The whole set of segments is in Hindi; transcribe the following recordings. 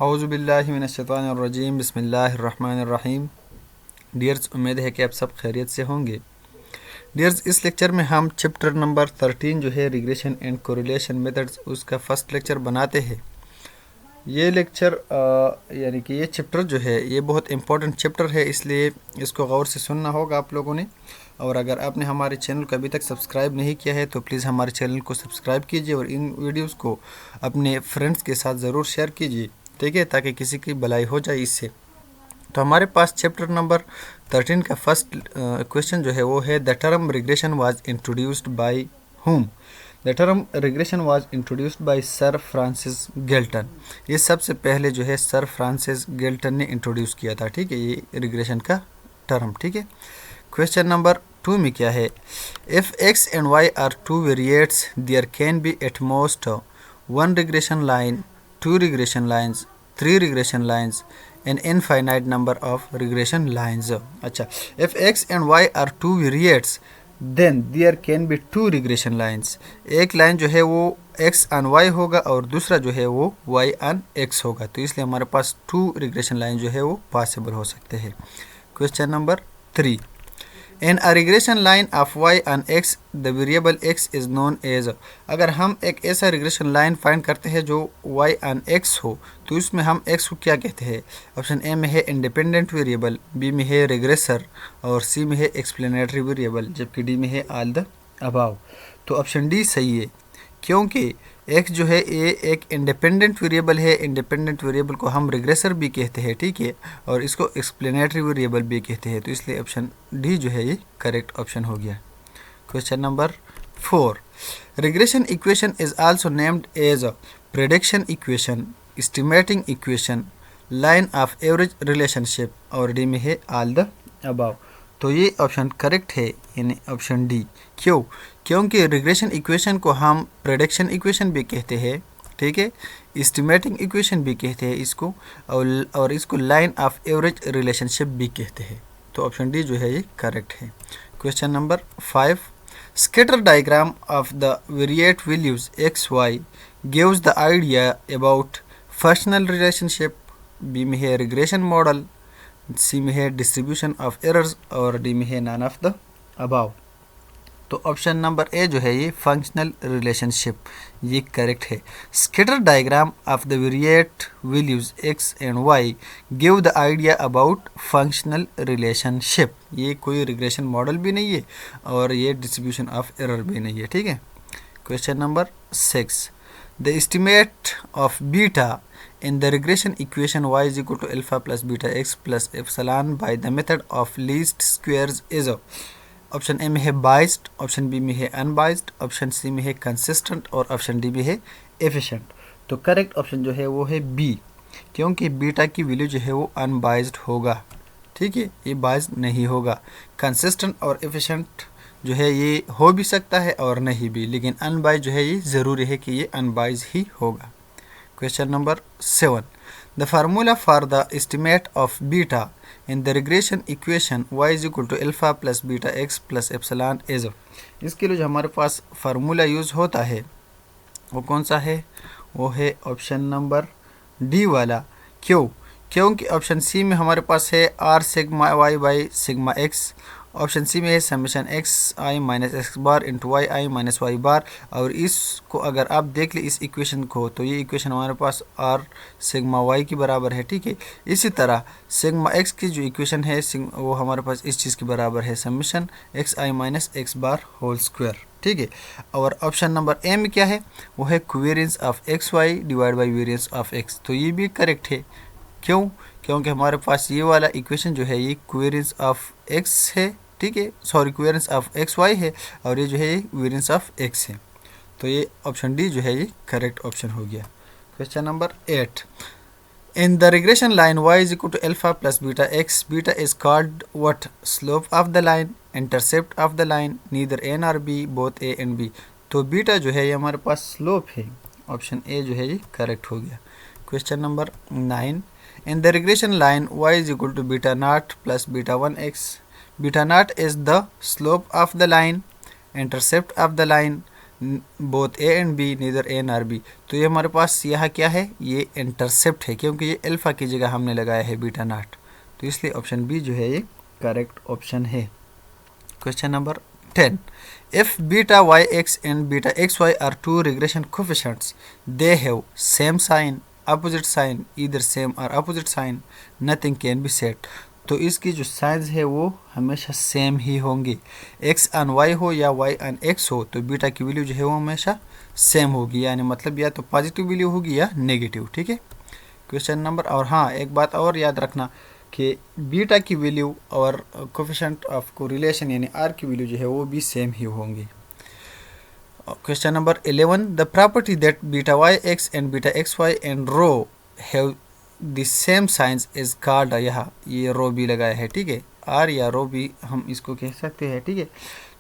औज़ु बिल्लाहि मिनश्शैतानिर रजीम बिस्मिल्लाहिर रहमानिर रहीम। डियर्स, उम्मीद है कि आप सब खैरियत से होंगे। डियर्स, इस लेक्चर में हम चैप्टर नंबर 13 जो है रिग्रेशन एंड कोरिलेशन मेथड्स, उसका फर्स्ट लेक्चर बनाते हैं। ये लेक्चर यानी कि ये चैप्टर जो है ये बहुत इंपॉर्टेंट चैप्टर है, इसलिए इसको गौर से सुनना होगा आप लोगों ने। और अगर आपने हमारे चैनल को अभी तक सब्सक्राइब नहीं किया है तो प्लीज़ हमारे चैनल को सब्सक्राइब कीजिए और इन वीडियोस को अपने फ्रेंड्स के साथ ज़रूर शेयर कीजिए, ठीक है, ताकि किसी की भलाई हो जाए इससे। तो हमारे पास चैप्टर नंबर 13 का फर्स्ट क्वेश्चन जो है वो है the term regression was introduced by whom। The term regression was introduced by sir Francis गेल्टन। ये सबसे पहले जो है सर फ्रांसिस गेल्टन ने इंट्रोड्यूस किया था, ठीक है, ये रिग्रेशन का टर्म, ठीक है। क्वेश्चन नंबर 2 में क्या है, if X and Y are two variates there can be at most one regression line, two regression lines, three regression lines, an infinite number of regression lines। अच्छा, if x and y are two variates then there can be two regression lines। एक लाइन जो है वो x on y होगा और दूसरा जो है वो y on x होगा, तो इसलिए हमारे पास टू रिग्रेशन लाइन जो है वो पॉसिबल हो सकते हैं। Question number 3, in a regression line of y on x the variable x is known as. अगर हम एक ऐसा रिग्रेशन लाइन फाइंड करते हैं जो y on x हो तो इसमें हम x को क्या कहते हैं। ऑप्शन ए में है इंडिपेंडेंट वेरिएबल, बी में है रिग्रेसर और सी में है एक्सप्लेनेटरी वेरिएबल, जबकि डी में है ऑल द अबाव। तो ऑप्शन डी सही है, क्योंकि x जो है ये एक इंडिपेंडेंट वेरिएबल है। इंडिपेंडेंट वेरिएबल को हम रिग्रेसर भी कहते हैं, ठीक है, और इसको एक्सप्लेनेटरी वेरिएबल भी कहते हैं, तो इसलिए ऑप्शन डी जो है ये करेक्ट ऑप्शन हो गया। Question number 4, regression equation is also named as prediction equation, estimating equation, line of average relationship और डी में है ऑल द अबाव। तो ये ऑप्शन करेक्ट है, यानी ऑप्शन डी। क्यों? क्योंकि रिग्रेशन इक्वेशन को हम प्रेडिक्शन इक्वेशन भी कहते हैं, ठीक है, एस्टिमेटिंग इक्वेशन भी कहते हैं इसको, और इसको लाइन ऑफ एवरेज रिलेशनशिप भी कहते हैं, तो ऑप्शन डी जो है ये करेक्ट है। Question number 5, scatter diagram of the variate values x Y gives the idea about functional relationship, B में है रिग्रेशन मॉडल, सी में है डिस्ट्रीब्यूशन ऑफ एरर्स और डी में है नॉन ऑफ द अबाव। तो ऑप्शन नंबर ए जो है ये फंक्शनल रिलेशनशिप, ये करेक्ट है। Scatter diagram of the variate values X and Y give the idea about functional relationship, ये कोई रिग्रेशन मॉडल भी नहीं है और ये डिस्ट्रीब्यूशन ऑफ एरर भी नहीं है, ठीक है। Question number 6, the estimate of beta in the regression equation y is equal to alpha plus beta x plus epsilon by the method of least squares is। Option A में है बाइस्ड, ऑप्शन बी में है अनबाइस्ड, ऑप्शन सी में है कंसिस्टेंट और ऑप्शन डी में है एफिशिएंट। तो करेक्ट ऑप्शन जो है वो है बी, क्योंकि बीटा की वैल्यू जो है वो अनबाइस्ड होगा, ठीक है, ये बाइस्ड नहीं होगा। कंसिस्टेंट और एफिशिएंट जो है ये हो भी सकता है और नहीं भी, लेकिन अनबाइस्ड जो है ये ज़रूरी है कि ये अनबाइस्ड ही होगा। Question number 7, the formula for the estimate of beta in the regression equation y is equal to alpha plus beta x plus epsilon is। इसके लिए जो हमारे पास फार्मूला यूज़ होता है वो कौन सा है, वो है ऑप्शन नंबर डी वाला। क्यों? क्योंकि ऑप्शन सी में हमारे पास है r sigma y by sigma x, option C में है summation x i minus x bar into y i minus y bar, और इसको अगर आप देख ले इस इक्वेशन को तो ये इक्वेशन हमारे पास आर सिग्मा वाई की बराबर है, ठीक है। इसी तरह सिग्मा एक्स की जो इक्वेशन है वो हमारे पास इस चीज़ के बराबर है summation x i minus x bar whole square, ठीक है। और ऑप्शन नंबर ए में क्या है, वो है covariance of x y divide by variance of x, तो ये भी करेक्ट है। क्यों? क्योंकि हमारे पास ये वाला इक्वेशन जो है ये कोवेरिएंस ऑफ एक्स है, ठीक है, sorry covariance of x y है, और ये जो है ये वेरिएंस ऑफ एक्स है, तो ये ऑप्शन डी जो है ये करेक्ट ऑप्शन हो गया। Question number 8, in the regression line y is equal to alpha plus beta x, beta is called what, slope of the line, intercept of the line, neither A nor B, both A and B. तो बीटा जो है ये हमारे पास स्लोप है, ऑप्शन ए जो है ये करेक्ट हो गया। Question number 9, in the regression line y is equal to beta not plus beta 1x, beta not is the slope of the line, intercept of the line, both A and B, neither A nor B. तो ये हमारे पास यहाँ क्या है, ये इंटरसेप्ट है, क्योंकि ये अल्फ़ा की जगह हमने लगाया है बीटा नॉट, तो इसलिए ऑप्शन बी जो है ये करेक्ट ऑप्शन है। Question number 10, if beta yx and beta xy are two regression coefficients, they have same sign, opposite sign, either same or opposite sign, nothing can be said। तो इसकी जो साइंस है वो हमेशा सेम ही होंगी, x ऑन y हो या y ऑन x हो, तो बीटा की वैल्यू जो है वो हमेशा सेम होगी, यानी मतलब या तो पॉजिटिव वैल्यू होगी या नेगेटिव, ठीक है। क्वेश्चन नंबर, और हाँ एक बात और याद रखना कि बीटा की वैल्यू और कोफिशिएंट ऑफ कोरिलेशन यानी आर की वैल्यू जो है वो भी सेम ही होंगी। Question number 11, the property that beta Y x and beta x y and rho have the same science is called, यहाँ ये रो भी लगाया है, ठीक है, आर या रो भी हम इसको कह सकते हैं, ठीक है।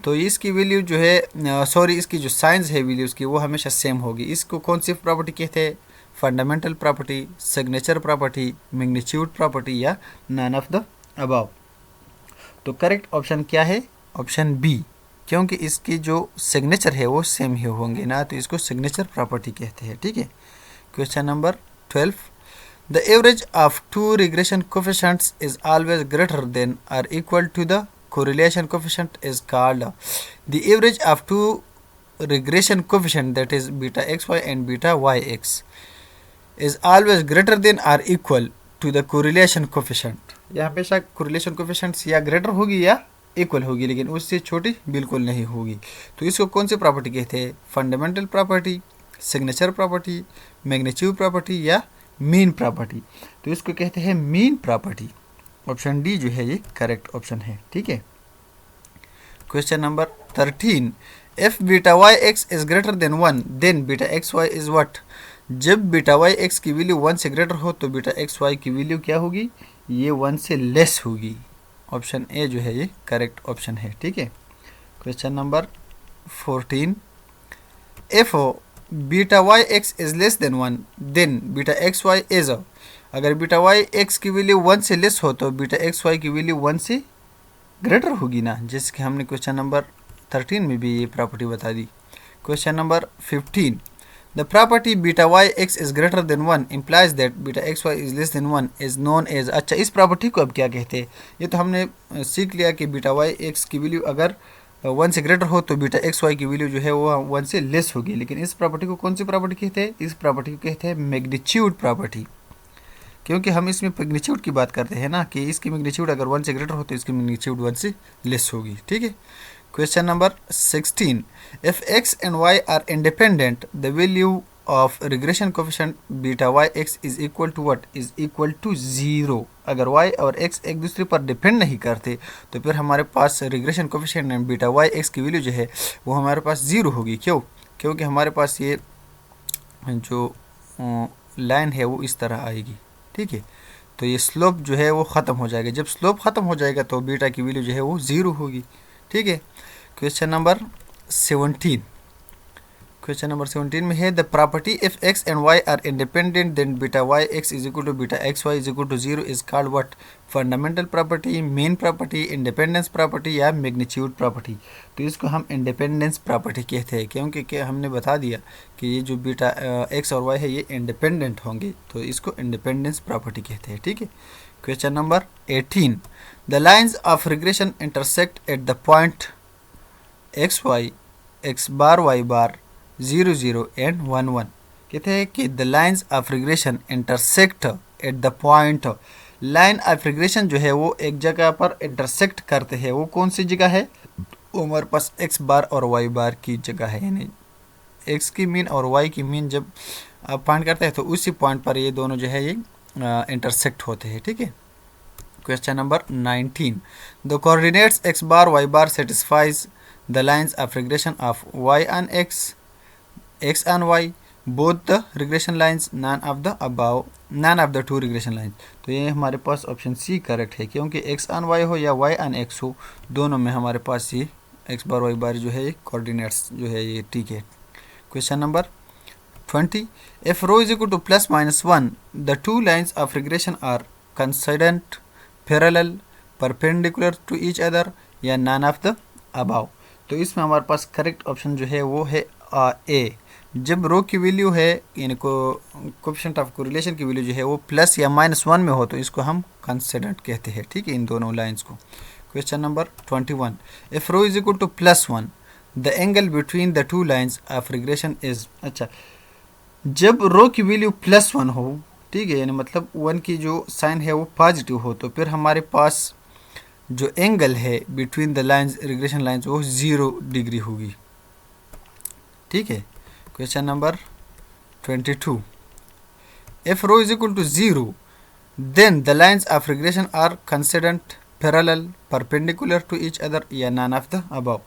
तो इसकी वैल्यू जो है सॉरी इसकी जो साइंस है वैल्यूज़ की वो हमेशा सेम होगी। इसको कौन सी प्रॉपर्टी कहते हैं, fundamental property, signature property, magnitude property या नन ऑफ द अबव। तो करेक्ट ऑप्शन क्या है, ऑप्शन बी, क्योंकि इसकी जो सिग्नेचर है वो सेम ही होंगे ना, तो इसको सिग्नेचर प्रॉपर्टी कहते हैं, ठीक है। Question number 12, the average of two regression coefficients is always greater than और equal to the correlation coefficient is called, the average of two regression coefficient that is beta xy and beta yx is always greater than or equal to the correlation coefficient। यहाँ पे शायद correlation coefficient या greater होगी या इक्वल होगी, लेकिन उससे छोटी बिल्कुल नहीं होगी। तो इसको कौन सी प्रॉपर्टी कहते हैं, fundamental property, signature property, magnitude property या मीन प्रॉपर्टी। तो इसको कहते हैं मीन प्रॉपर्टी। ऑप्शन डी जो है ये करेक्ट ऑप्शन है, ठीक है। Question number 13, if beta Y x is greater than 1 then beta x Y is what. जब बीटा वाई एक्स की वैल्यू 1 से ग्रेटर हो तो बीटा एक्स वाई की वैल्यू क्या होगी, ये 1 से लेस होगी। ऑप्शन ए जो है ये करेक्ट ऑप्शन है, ठीक है। Question number 14, if beta Y x is less than 1 then beta x Y is, अगर बीटा वाई एक्स की वैल्यू 1 से लेस हो तो बीटा एक्स वाई की वैल्यू 1 से ग्रेटर होगी ना, जिसके हमने क्वेश्चन नंबर 13 में भी ये प्रॉपर्टी बता दी। Question number 15, the property beta Y x is greater than 1 implies that beta x Y is less than 1 is known as. अच्छा, इस प्रॉपर्टी को अब क्या कहते हैं, ये तो हमने सीख लिया कि बीटा वाई एक्स की वैल्यू अगर 1 से ग्रेटर हो तो बीटा एक्स वाई की वैल्यू जो है वो 1 से लेस होगी, लेकिन इस प्रॉपर्टी को कौन सी प्रॉपर्टी कहते हैं, इस प्रॉपर्टी को कहते हैं मैग्नीट्यूड प्रॉपर्टी, क्योंकि हम इसमें मैग्नीट्यूड की बात करते हैं ना, कि इसकी मैग्नीट्यूड अगर 1 से ग्रेटर हो तो इसकी मैग्नीट्यूड 1 से लेस होगी, ठीक है। Question number 16, if x and Y are independent the value of regression coefficient beta Y x is equal to what, is equal to 0। अगर वाई और एक्स एक दूसरे पर डिपेंड नहीं करते तो फिर हमारे पास regression coefficient and beta Y x की वैल्यू जो है वो हमारे पास 0 होगी। क्यों, क्योंकि हमारे पास ये जो लाइन है वो इस तरह आएगी, ठीक है। तो ये स्लोप जो है वो ख़त्म हो जाएगा, जब स्लोप ख़त्म हो जाएगा तो बीटा की वैल्यू जो है वो 0 होगी, ठीक है। क्वेश्चन नंबर 17, क्वेश्चन नंबर 17 में है the property if x and Y are independent then beta Y x is equal to beta x Y is equal to 0 is called what, fundamental property, main property, independence property या मैग्नीट्यूड प्रॉपर्टी। तो इसको हम इंडिपेंडेंस प्रॉपर्टी कहते हैं, क्योंकि क्या हमने बता दिया कि ये जो बीटा एक्स और वाई है ये इंडिपेंडेंट होंगे, तो इसको इंडिपेंडेंस प्रॉपर्टी कहते हैं, ठीक है। Question number 18, the lines of regression intersect at the point x y x bar y bar 0 0 and 1 1। कहते हैं कि the lines of regression intersect at the point, line of regression जो है वो एक जगह पर इंटरसेक्ट करते हैं, वो कौन सी जगह है, वो हमारे पास एक्स बार और वाई बार की जगह है, यानी एक्स की मीन और वाई की मीन जब आप फाइंड करते हैं तो उसी पॉइंट पर ये दोनों जो है ये इंटरसेक्ट होते हैं, ठीक है। Question number 19, the coordinates x bar y bar satisfies the lines of regression of y on x, x and y both the regression lines, none of the above, none of the two regression lines। तो ये हमारे पास ऑप्शन सी करेक्ट है, क्योंकि x on y हो या y on x हो, दोनों में हमारे पास ये x बार y बार जो है ये कोऑर्डिनेट्स जो है ये ठीक है। Question number 20, if rho is equal to plus minus 1 the two lines of regression are coincident, parallel, perpendicular to each other या none of the above। तो इसमें हमारे पास करेक्ट ऑप्शन जो है वो है ए। जब रो की वैल्यू है यानी कोएफिशिएंट ऑफ कोरिलेशन की वैल्यू जो है वो प्लस या -1 में हो तो इसको हम कंसिडेंट कहते हैं, ठीक है, इन दोनों लाइंस को। Question number 21, if rho is equal to +1 the angle between the two lines of regression is. अच्छा, जब रो की वैल्यू +1 हो, ठीक है, यानी मतलब 1 की जो साइन है वो पॉजिटिव हो, तो फिर हमारे पास जो एंगल है between the lines regression lines वो 0 डिग्री होगी, ठीक है। Question number 22, if rho is equal to 0 then the lines of regression are considered parallel, perpendicular to each other या none of the above।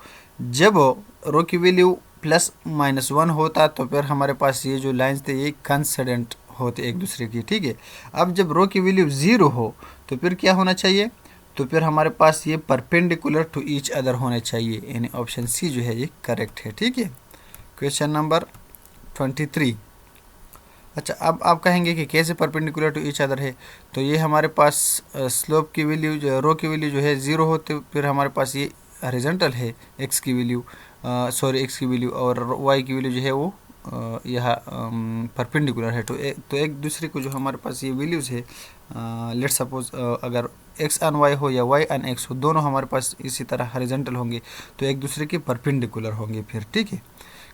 जब रो की वैल्यू +-1 होता तो फिर हमारे पास ये जो लाइंस थे ये कंसिडेंट होते एक दूसरे की, ठीक है। अब जब रो की वैल्यू 0 हो तो फिर क्या होना चाहिए, तो फिर हमारे पास ये परपेंडिकुलर टू ईच अदर होने चाहिए, यानी ऑप्शन सी जो है ये करेक्ट है, ठीक है। क्वेश्चन नंबर 23, अच्छा अब आप कहेंगे कि कैसे परपेंडिकुलर टू ईच अदर है, तो ये हमारे पास स्लोप की वैल्यू जो रो की वैल्यू जो है 0 हो तो फिर हमारे पास ये हॉरिजॉन्टल है एक्स की वैल्यू एक्स की वैल्यू और वाई की वैल्यू जो है वो यह परपेंडिकुलर है, तो एक दूसरे को जो हमारे पास ये वैल्यूज़ है, लेट सपोज अगर एक्स ऑन वाई हो या वाई ऑन एक्स हो, दोनों हमारे पास इसी तरह हॉरिजॉन्टल होंगे तो एक दूसरे के परपेंडिकुलर होंगे फिर, ठीक है।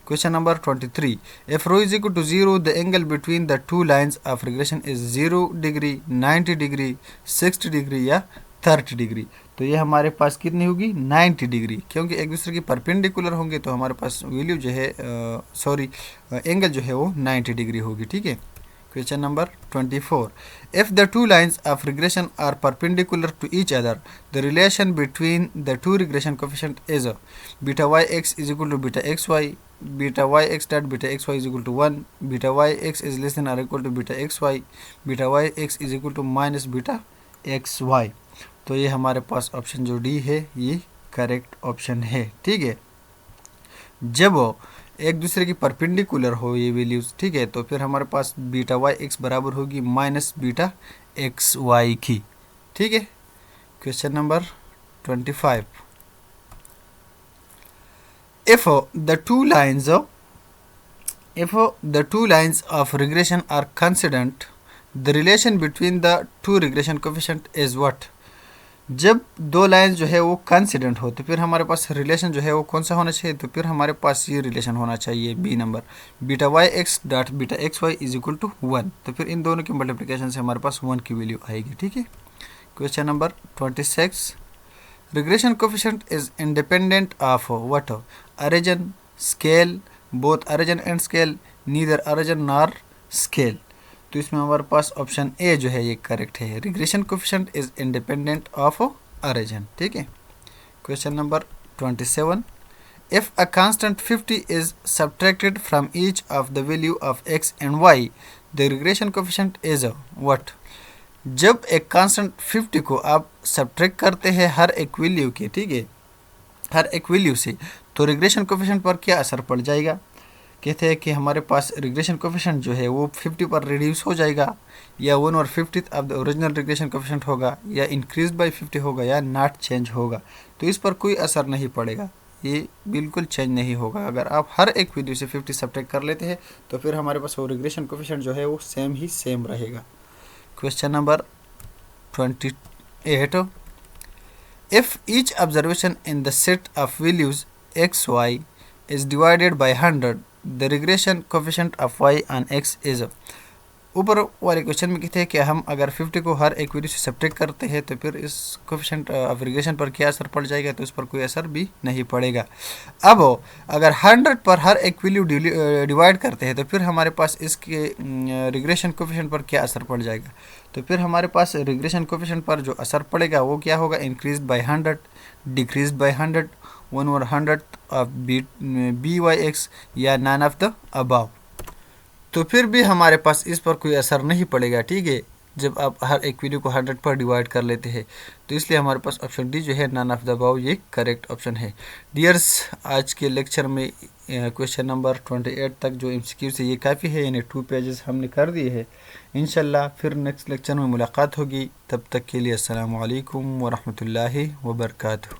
Question number 23, if rho is equal to 0 the angle between the two lines of regression is 0 degree, 90 degree, 60 degree या 30 डिग्री। तो ये हमारे पास कितनी होगी 90 डिग्री, क्योंकि एक दूसरे के परपेंडिकुलर होंगे तो हमारे पास वैल्यू जो है एंगल जो है वो 90 डिग्री होगी, ठीक है। Question number 24, if the two lines of regression are perpendicular to each other the relation between the two regression coefficient is beta yx is equal to beta xy, beta yx dot beta xy is equal to 1, beta yx is less than or equal to beta xy, beta yx is equal to minus beta xy। तो ये हमारे पास ऑप्शन जो डी है ये करेक्ट ऑप्शन है, ठीक है। जब एक दूसरे की परपेंडिकुलर हो ये वैल्यूज, ठीक है, तो फिर हमारे पास बीटा वाई एक्स बराबर होगी माइनस बीटा एक्स वाई की, ठीक है। Question number 25, if the two lines of regression are consonant the relation between the two regression coefficient is what। जब दो लाइन जो है वो कंसिडेंट हो तो फिर हमारे पास रिलेशन जो है वो कौन सा होना चाहिए, तो फिर हमारे पास ये रिलेशन होना चाहिए B number, beta Y x dot beta x Y is equal to 1। तो फिर इन दोनों की मल्टीप्लिकेशन से हमारे पास 1 की वैल्यू आएगी, ठीक है। Question number 26, regression coefficient is independent of what, origin, scale, both origin and scale, neither origin nor scale. तो इसमें हमारे पास ऑप्शन ए जो है ये करेक्ट है, regression coefficient is independent of origin, ठीक है। Question number 27, if a constant 50 is subtracted from each of the value of x and why the regression coefficient is what. जब एक कांस्टेंट 50 को आप सब्ट्रैक्ट करते हैं हर एक वैल्यू के, ठीक है, हर एक वैल्यू से, तो रिग्रेशन कोफिशिएंट पर क्या असर पड़ जाएगा। कहते हैं कि हमारे पास रिग्रेशन कोफिशिएंट जो है वो 50 पर रिड्यूस हो जाएगा, या 1/50 of the original regression coefficient होगा, या इंक्रीज बाय 50 होगा, या नॉट चेंज होगा। तो इस पर कोई असर नहीं पड़ेगा, ये बिल्कुल चेंज नहीं होगा। अगर आप हर एक वैल्यू से 50 सब्ट्रैक्ट कर लेते हैं तो फिर हमारे पास वो रिग्रेशन कोफिशिएंट जो है वो सेम रहेगा। Question number 28, if each observation in the set of values x y is divided by 100 the regression coefficient of y on x is। ऊपर वाले क्वेश्चन में कहते हैं कि हम अगर 50 को हर एक वैल्यू से सब्ट्रैक्ट करते हैं तो फिर इस कोफिशिएंट ऑफ रिग्रेशन पर क्या असर पड़ जाएगा, तो इस पर कोई असर भी नहीं पड़ेगा। अब अगर 100 पर हर एक वैल्यू डिवाइड करते हैं तो फिर हमारे पास इसके रिग्रेशन कोफिशिएंट पर क्या असर पड़ जाएगा, तो फिर हमारे पास रिग्रेशन कोफिशिएंट पर जो असर पड़ेगा वो क्या होगा, increase by 100, decrease by 100, 1/100 of b y x, या नॉन ऑफ द अबाव। तो फिर भी हमारे पास इस पर कोई असर नहीं पड़ेगा, ठीक है, जब आप हर एक वैल्यू को 100 पर डिवाइड कर लेते हैं। तो इसलिए हमारे पास ऑप्शन डी जो है नॉन ऑफ द अबाव ये करेक्ट ऑप्शन है। डियर्स, आज के लेक्चर में क्वेश्चन नंबर 28 तक जो एमसीक्यू से ये काफ़ी है, यानी 2 पेजेस हमने कर दिए हैं। इंशाल्लाह फिर नेक्स्ट लेक्चर में मुलाकात होगी, तब तक के लिए अस्सलामु अलैकुम व रहमतुल्लाहि व बरकातहू।